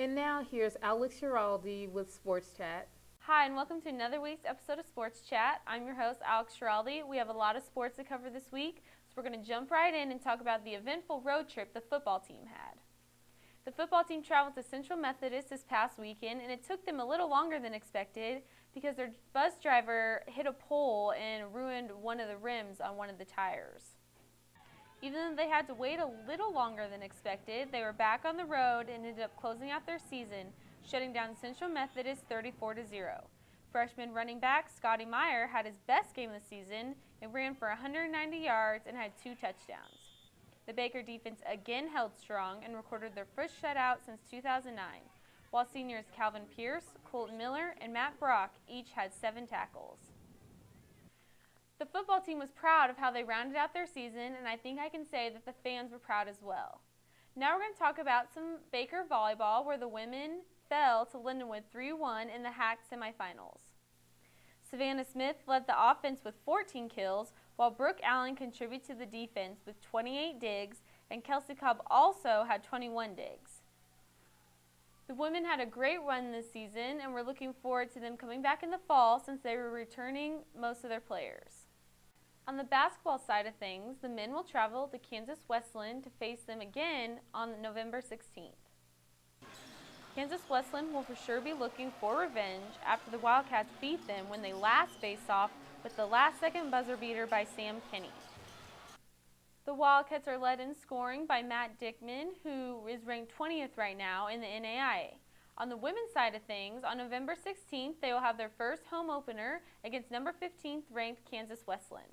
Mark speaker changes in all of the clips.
Speaker 1: And now here's Alex Giraldi with Sports Chat.
Speaker 2: Hi, and welcome to another week's episode of Sports Chat. I'm your host, Alex Giraldi. We have a lot of sports to cover this week, so we're going to jump right in and talk about the eventful road trip the football team had. The football team traveled to Central Methodist this past weekend, and it took them a little longer than expected because their bus driver hit a pole and ruined one of the rims on one of the tires. Even though they had to wait a little longer than expected, they were back on the road and ended up closing out their season, shutting down Central Methodist 34-0. Freshman running back Scotty Meyer had his best game of the season and ran for 190 yards and had 2 touchdowns. The Baker defense again held strong and recorded their first shutout since 2009, while seniors Calvin Pierce, Colton Miller, and Matt Brock each had 7 tackles. The football team was proud of how they rounded out their season, and I think I can say that the fans were proud as well. Now we're going to talk about some Baker volleyball, where the women fell to Lindenwood 3-1 in the HAC semifinals. Savannah Smith led the offense with 14 kills, while Brooke Allen contributed to the defense with 28 digs, and Kelsey Cobb also had 21 digs. The women had a great run this season, and we're looking forward to them coming back in the fall since they were returning most of their players. On the basketball side of things, the men will travel to Kansas Wesleyan to face them again on November 16th. Kansas Wesleyan will for sure be looking for revenge after the Wildcats beat them when they last faced off with the last-second buzzer beater by Sam Kinney. The Wildcats are led in scoring by Matt Dickman, who is ranked 20th right now in the NAIA. On the women's side of things, on November 16th, they will have their first home opener against number 15th ranked Kansas Wesleyan.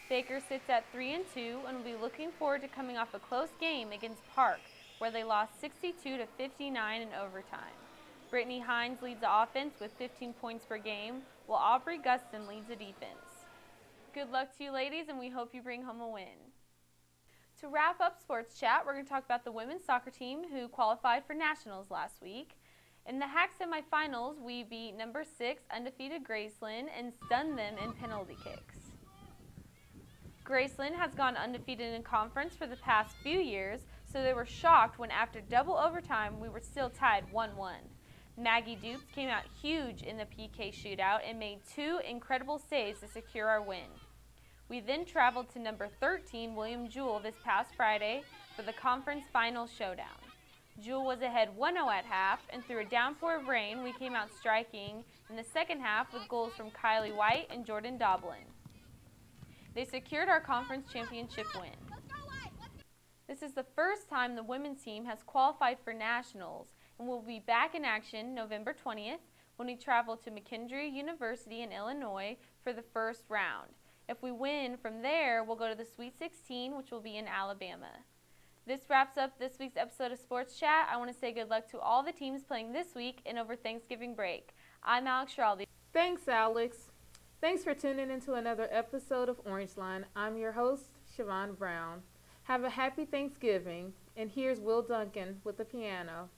Speaker 2: Baker sits at 3-2 and will be looking forward to coming off a close game against Park, where they lost 62-59 in overtime. Brittany Hines leads the offense with 15 points per game, while Aubrey Gustin leads the defense. Good luck to you ladies, and we hope you bring home a win. To wrap up Sports Chat, we're going to talk about the women's soccer team who qualified for nationals last week. In the HAC semifinals, we beat number 6 undefeated Graceland and stunned them in penalty kicks. Graceland has gone undefeated in conference for the past few years, so they were shocked when after double overtime we were still tied 1-1. Maggie Dupes came out huge in the PK shootout and made 2 incredible saves to secure our win. We then traveled to number 13 William Jewell this past Friday for the conference final showdown. Jewell was ahead 1-0 at half, and through a downpour of rain, we came out striking in the second half with goals from Kylie White and Jordan Doblin. They secured our conference championship win. This is the first time the women's team has qualified for nationals, and we'll be back in action November 20th when we travel to McKendree University in Illinois for the first round. If we win from there, we'll go to the Sweet 16, which will be in Alabama. This wraps up this week's episode of Sports Chat. I want to say good luck to all the teams playing this week and over Thanksgiving break. I'm Alex Giraldi.
Speaker 1: Thanks, Alex. Thanks for tuning into another episode of Orangeline. I'm your host, Siobhan Brown. Have a happy Thanksgiving, and here's Will Duncan with the piano.